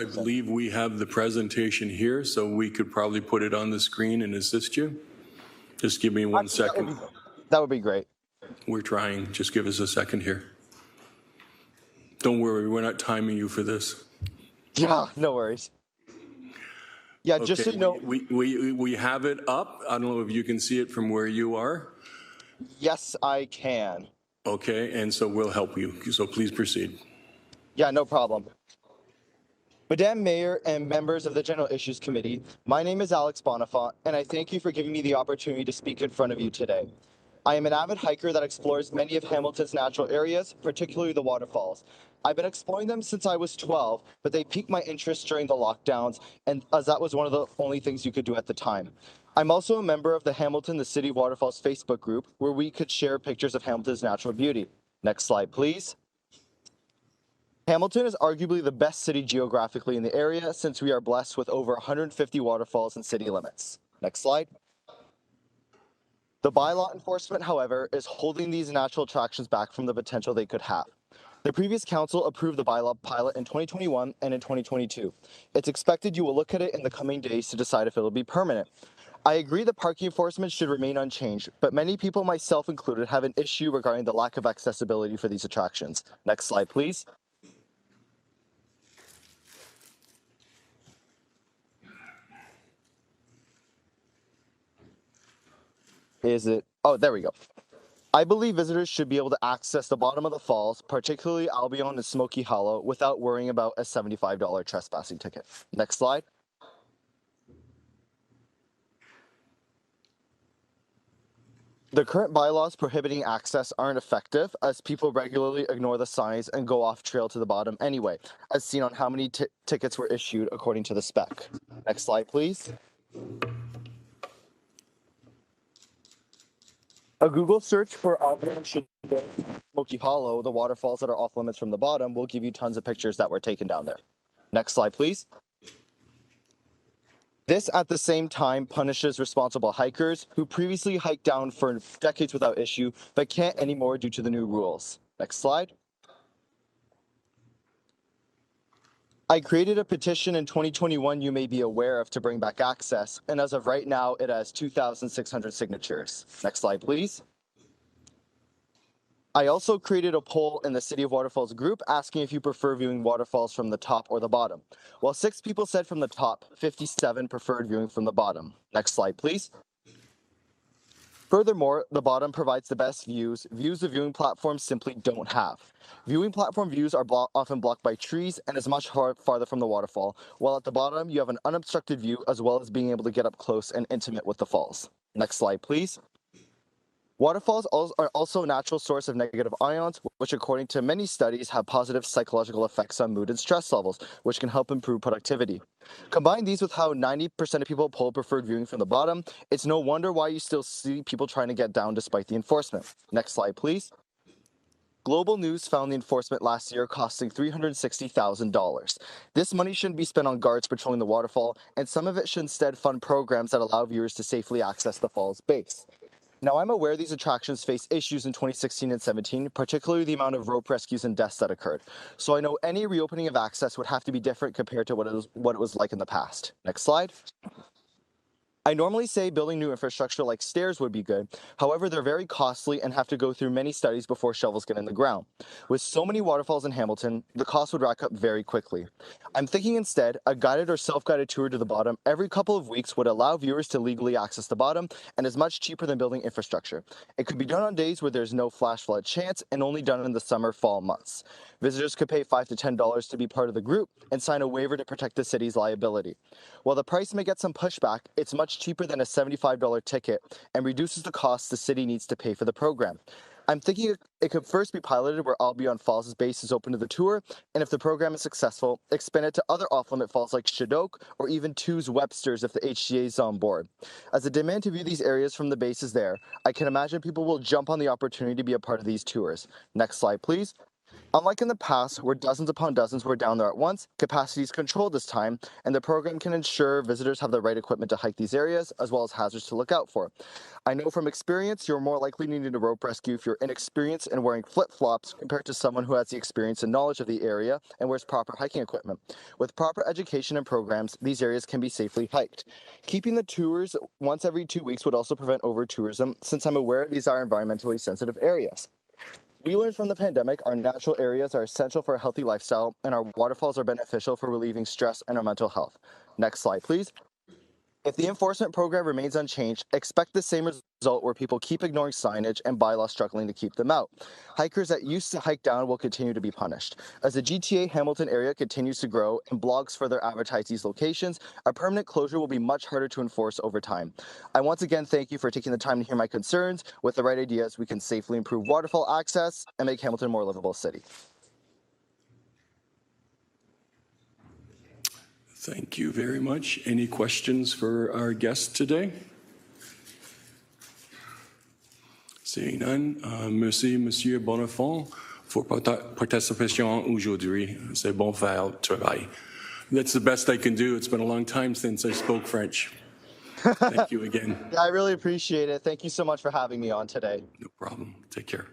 I believe we have the presentation here, so we could probably put it on the screen and assist you. Just give me one second. That would be great. We're trying. Just give us a second here. Don't worry, we're not timing you for this. Yeah, no worries. Yeah, Okay, just so you know. We have it up. I don't know if you can see it from where you are. Yes, I can. Okay, and so we'll help you. So please proceed. Yeah, no problem. Madam Mayor and members of the General Issues Committee, my name is Alex Bonenfant, and I thank you for giving me the opportunity to speak in front of you today. I am an avid hiker that explores many of Hamilton's natural areas, particularly the waterfalls. I've been exploring them since I was 12, but they piqued my interest during the lockdowns, and as that was one of the only things you could do at the time. I'm also a member of the Hamilton the City Waterfalls Facebook group, where we could share pictures of Hamilton's natural beauty. Next slide, please. Hamilton is arguably the best city geographically in the area since we are blessed with over 150 waterfalls and city limits. Next slide. The bylaw enforcement, however, is holding these natural attractions back from the potential they could have. The previous council approved the bylaw pilot in 2021 and in 2022. It's expected you will look at it in the coming days to decide if it will be permanent. I agree that parking enforcement should remain unchanged, but many people, myself included, have an issue regarding the lack of accessibility for these attractions. Next slide, please. Is it? Oh, there we go. I believe visitors should be able to access the bottom of the falls, particularly Albion and Smoky Hollow, without worrying about a $75 trespassing ticket. Next slide. The current bylaws prohibiting access aren't effective, as people regularly ignore the signs and go off trail to the bottom anyway, as seen on how many tickets were issued according to the spec. Next slide, please. A Google search for Albion Smoky Hollow, the waterfalls that are off limits from the bottom, will give you tons of pictures that were taken down there. Next slide, please. This, at the same time, punishes responsible hikers who previously hiked down for decades without issue, but can't anymore due to the new rules. Next slide. I created a petition in 2021 you may be aware of to bring back access, and as of right now, it has 2,600 signatures. Next slide, please. I also created a poll in the City of Waterfalls group asking if you prefer viewing waterfalls from the top or the bottom. While 6 people said from the top, 57 preferred viewing from the bottom. Next slide, please. Furthermore, the bottom provides the best views the viewing platforms simply don't have. Viewing platform views are often blocked by trees and is much farther from the waterfall, while at the bottom you have an unobstructed view as well as being able to get up close and intimate with the falls. Next slide, please. Waterfalls are also a natural source of negative ions, which according to many studies have positive psychological effects on mood and stress levels, which can help improve productivity. Combine these with how 90% of people poll preferred viewing from the bottom, it's no wonder why you still see people trying to get down despite the enforcement. Next slide, please. Global News found the enforcement last year costing $360,000. This money shouldn't be spent on guards patrolling the waterfall, and some of it should instead fund programs that allow viewers to safely access the fall's base. Now, I'm aware these attractions faced issues in 2016 and 17, particularly the amount of rope rescues and deaths that occurred. So I know any reopening of access would have to be different compared to what it was like in the past. Next slide. I normally say building new infrastructure like stairs would be good. However, they're very costly and have to go through many studies before shovels get in the ground. With so many waterfalls in Hamilton, the cost would rack up very quickly. I'm thinking instead, a guided or self-guided tour to the bottom every couple of weeks would allow viewers to legally access the bottom and is much cheaper than building infrastructure. It could be done on days where there's no flash flood chance and only done in the summer, fall months. Visitors could pay $5 to $10 to be part of the group and sign a waiver to protect the city's liability. While the price may get some pushback, it's much cheaper than a $75 ticket and reduces the costs the city needs to pay for the program. I'm thinking it could first be piloted where Albion Falls' base is open to the tour, and if the program is successful, expand it to other off-limit falls like Shadok or even Two's Webster's if the HCA is on board. As the demand to view these areas from the base is there, I can imagine people will jump on the opportunity to be a part of these tours. Next slide, please. Unlike in the past, where dozens upon dozens were down there at once, capacity is controlled this time, and the program can ensure visitors have the right equipment to hike these areas, as well as hazards to look out for. I know from experience you're more likely needing a rope rescue if you're inexperienced and wearing flip-flops compared to someone who has the experience and knowledge of the area and wears proper hiking equipment. With proper education and programs, these areas can be safely hiked. Keeping the tours once every 2 weeks would also prevent over-tourism, since I'm aware these are environmentally sensitive areas. We learned from the pandemic our natural areas are essential for a healthy lifestyle, and our waterfalls are beneficial for relieving stress and our mental health. Next slide, please. If the enforcement program remains unchanged, expect the same result where people keep ignoring signage and bylaws struggling to keep them out. Hikers that used to hike down will continue to be punished. As the GTA Hamilton area continues to grow and blogs further advertise these locations, a permanent closure will be much harder to enforce over time. I once again thank you for taking the time to hear my concerns. With the right ideas, we can safely improve waterfall access and make Hamilton a more livable city. Thank you very much. Any questions for our guest today? Seeing none, merci, Monsieur Bonenfant, pour participation aujourd'hui. C'est bon faire travail. That's the best I can do. It's been a long time since I spoke French. Thank you again. I really appreciate it. Thank you so much for having me on today. No problem. Take care.